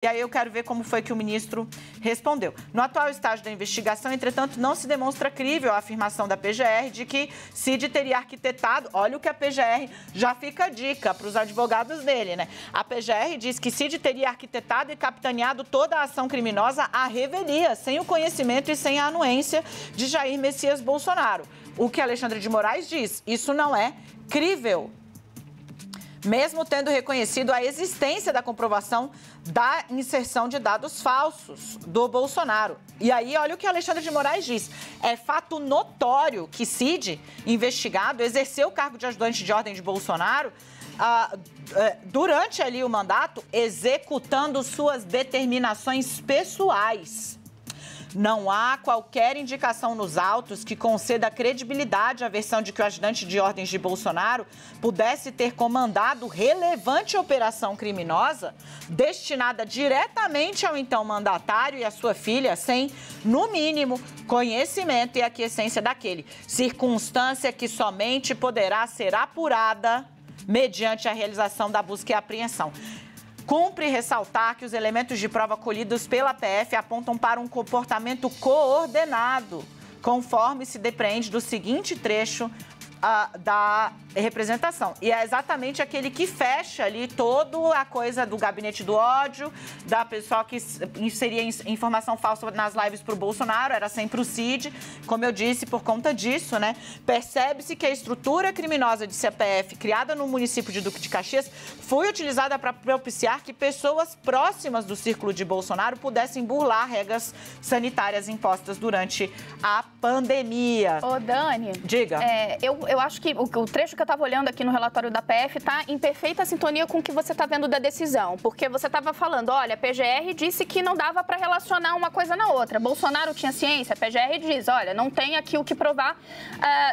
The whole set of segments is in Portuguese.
E aí eu quero ver como foi que o ministro respondeu. No atual estágio da investigação, entretanto, não se demonstra crível a afirmação da PGR de que Cid teria arquitetado... Olha o que a PGR... Já fica a dica para os advogados dele, né? A PGR diz que Cid teria arquitetado e capitaneado toda a ação criminosa à revelia, sem o conhecimento e sem a anuência de Jair Messias Bolsonaro. O que Alexandre de Moraes diz, isso não é crível. Mesmo tendo reconhecido a existência da comprovação da inserção de dados falsos do Bolsonaro. E aí, olha o que Alexandre de Moraes diz. É fato notório que Cid, investigado, exerceu o cargo de ajudante de ordem de Bolsonaro durante ali o mandato, executando suas determinações pessoais. Não há qualquer indicação nos autos que conceda credibilidade à versão de que o ajudante de ordens de Bolsonaro pudesse ter comandado relevante operação criminosa destinada diretamente ao então mandatário e à sua filha, sem, no mínimo, conhecimento e aquiescência daquele. Circunstância que somente poderá ser apurada mediante a realização da busca e apreensão. Cumpre ressaltar que os elementos de prova colhidos pela PF apontam para um comportamento coordenado, conforme se depreende do seguinte trecho da representação. E é exatamente aquele que fecha ali toda a coisa do gabinete do ódio, da pessoa que inseria informação falsa nas lives para o Bolsonaro, era sempre o Cid. Como eu disse, por conta disso, né, percebe-se que a estrutura criminosa de CPF, criada no município de Duque de Caxias, foi utilizada para propiciar que pessoas próximas do círculo de Bolsonaro pudessem burlar regras sanitárias impostas durante a pandemia. Ô, Dani. Diga. Eu acho que o trecho que eu estava olhando aqui no relatório da PF está em perfeita sintonia com o que você está vendo da decisão. Porque você estava falando, olha, a PGR disse que não dava para relacionar uma coisa na outra. Bolsonaro tinha ciência, a PGR diz, olha, não tem aqui o que provar.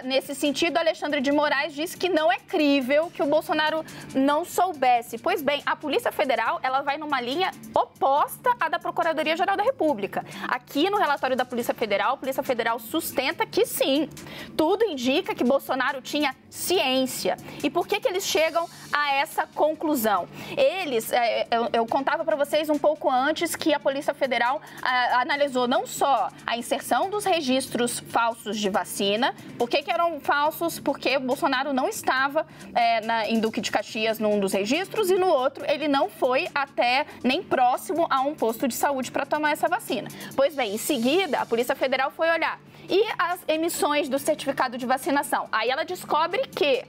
Nesse sentido, Alexandre de Moraes disse que não é crível que o Bolsonaro não soubesse. Pois bem, a Polícia Federal, ela vai numa linha oposta à da Procuradoria-Geral da República. Aqui no relatório da Polícia Federal, a Polícia Federal sustenta que sim, tudo indica que Bolsonaro tinha ciência. E por que eles chegam a essa conclusão? Eles, eu contava para vocês um pouco antes que a Polícia Federal analisou não só a inserção dos registros falsos de vacina, por que eram falsos? Porque o Bolsonaro não estava em Duque de Caxias num dos registros e no outro ele não foi até nem próximo a um posto de saúde para tomar essa vacina. Pois bem, em seguida, a Polícia Federal foi olhar. E as emissões do certificado de vacinação? Aí ela descobre que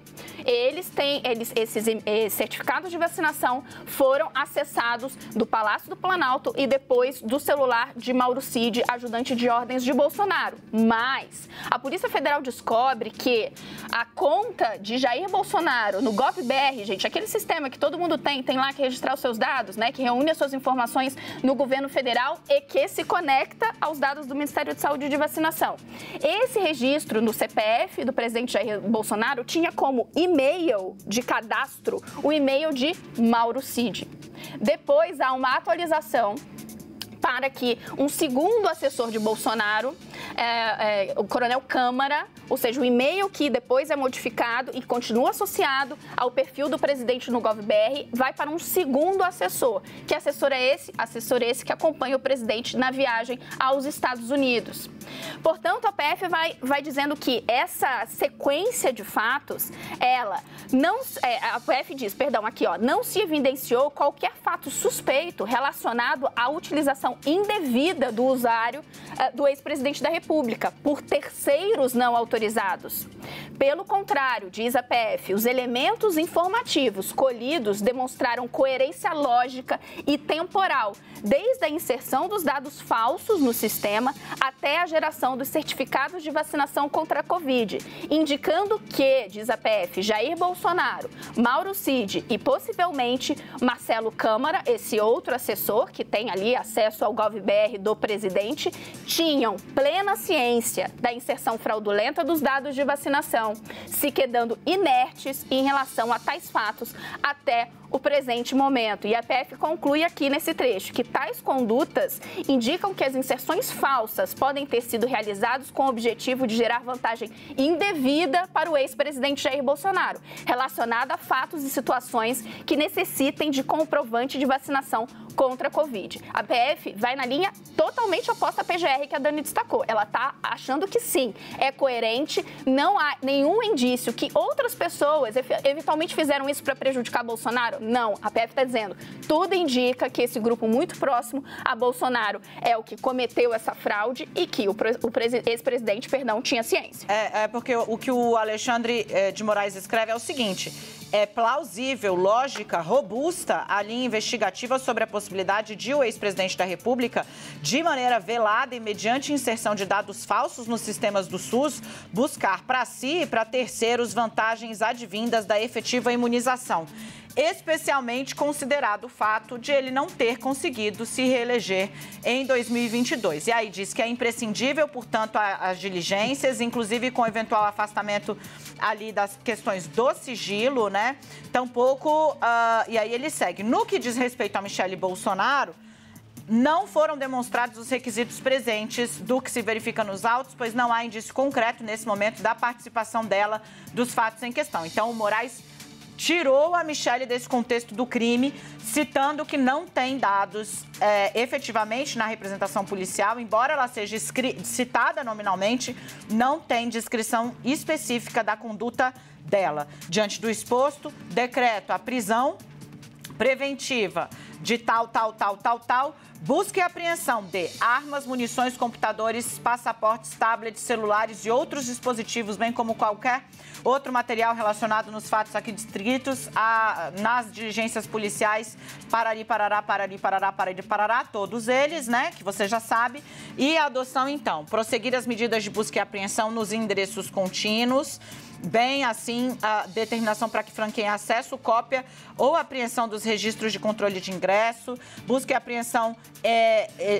esses certificados de vacinação foram acessados do Palácio do Planalto e depois do celular de Mauro Cid, ajudante de ordens de Bolsonaro. Mas a Polícia Federal descobre que a conta de Jair Bolsonaro no GovBR, gente, aquele sistema que todo mundo tem lá que registrar os seus dados, né, que reúne as suas informações no governo federal e que se conecta aos dados do Ministério de Saúde e de vacinação. Esse registro no CPF do presidente Jair Bolsonaro tinha como e-mail de cadastro o e-mail de Mauro Cid. Depois há uma atualização para que um segundo assessor de Bolsonaro, o Coronel Câmara, ou seja, o e-mail que depois é modificado e continua associado ao perfil do presidente no GovBR, vai para um segundo assessor. Que assessor é esse? Assessor esse que acompanha o presidente na viagem aos Estados Unidos. Portanto, a PF vai dizendo que essa sequência de fatos, a PF diz, aqui, não se evidenciou qualquer fato suspeito relacionado à utilização indevida do usuário do ex-presidente da República por terceiros não autorizados. Pelo contrário, diz a PF, os elementos informativos colhidos demonstraram coerência lógica e temporal, desde a inserção dos dados falsos no sistema até a geração dos certificados de vacinação contra a Covid, indicando que, diz a PF, Jair Bolsonaro, Mauro Cid e possivelmente Marcelo Câmara, esse outro assessor que tem ali acesso ao GovBR do presidente, tinham plena ciência da inserção fraudulenta dos dados de vacinação, se quedando inertes em relação a tais fatos até o presente momento. E a PF conclui aqui nesse trecho que tais condutas indicam que as inserções falsas podem ter sido realizadas com o objetivo de gerar vantagem indevida para o ex-presidente Jair Bolsonaro, relacionada a fatos e situações que necessitem de comprovante de vacinação contra a Covid. A PF vai na linha totalmente oposta à PGR que a Dani destacou. Ela está achando que sim, é coerente, não há nenhum indício que outras pessoas eventualmente fizeram isso para prejudicar Bolsonaro. Não, a PF está dizendo, tudo indica que esse grupo muito próximo a Bolsonaro é o que cometeu essa fraude e que o ex-presidente, tinha ciência. Porque o que o Alexandre de Moraes escreve é o seguinte: é plausível, lógica, robusta a linha investigativa sobre a possibilidade de o ex-presidente da República, de maneira velada e mediante inserção de dados falsos nos sistemas do SUS, buscar para si e para terceiros vantagens advindas da efetiva imunização, especialmente considerado o fato de ele não ter conseguido se reeleger em 2022. E aí diz que é imprescindível, portanto, as diligências, inclusive com eventual afastamento ali das questões do sigilo, né? Tampouco, e aí ele segue. No que diz respeito a Michele Bolsonaro, não foram demonstrados os requisitos presentes do que se verifica nos autos, pois não há indício concreto nesse momento da participação dela dos fatos em questão. Então, o Moraes tirou a Michele desse contexto do crime, citando que não tem dados efetivamente na representação policial, embora ela seja citada nominalmente, não tem descrição específica da conduta dela. Diante do exposto, decreto a prisão preventiva de tal, busca e apreensão de armas, munições, computadores, passaportes, tablets, celulares e outros dispositivos, bem como qualquer outro material relacionado nos fatos aqui descritos nas diligências policiais, parará, todos eles, né, que você já sabe, e a adoção, então, prosseguir as medidas de busca e apreensão nos endereços contínuos, bem assim a determinação para que franqueiem acesso, cópia ou apreensão dos registros de controle de ingresso, busca e apreensão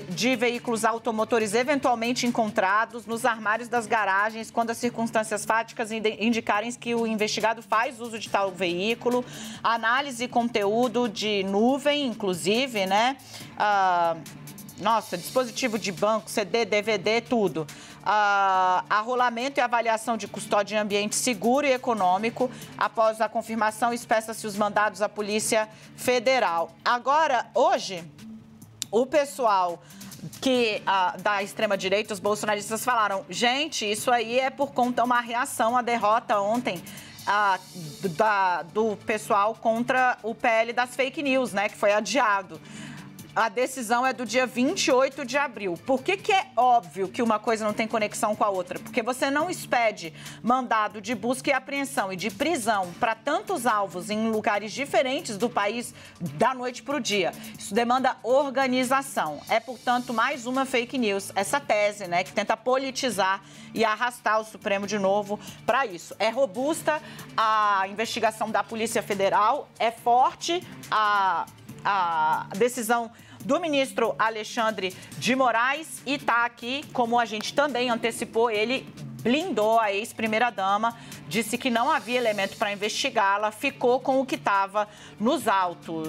de veículos automotores eventualmente encontrados nos armários das garagens, quando as circunstâncias fáticas indicarem que o investigado faz uso de tal veículo, análise e conteúdo de nuvem, inclusive, né? Dispositivo de banco, CD, DVD, tudo. Arrolamento e avaliação de custódia em ambiente seguro e econômico. Após a confirmação, expeça-se os mandados à Polícia Federal. Agora, hoje, o pessoal da extrema-direita, os bolsonaristas falaram, gente, isso aí é por conta de uma reação à derrota ontem do pessoal contra o PL das fake news, né, que foi adiado. A decisão é do dia 28 de abril. Por que é óbvio que uma coisa não tem conexão com a outra? Porque você não expede mandado de busca e apreensão e de prisão para tantos alvos em lugares diferentes do país da noite para o dia. Isso demanda organização. É, portanto, mais uma fake news. Essa tese, né, que tenta politizar e arrastar o Supremo de novo para isso. É robusta a investigação da Polícia Federal, é forte a decisão do ministro Alexandre de Moraes e está aqui, como a gente também antecipou, ele blindou a ex-primeira-dama, disse que não havia elemento para investigá-la, ficou com o que estava nos autos.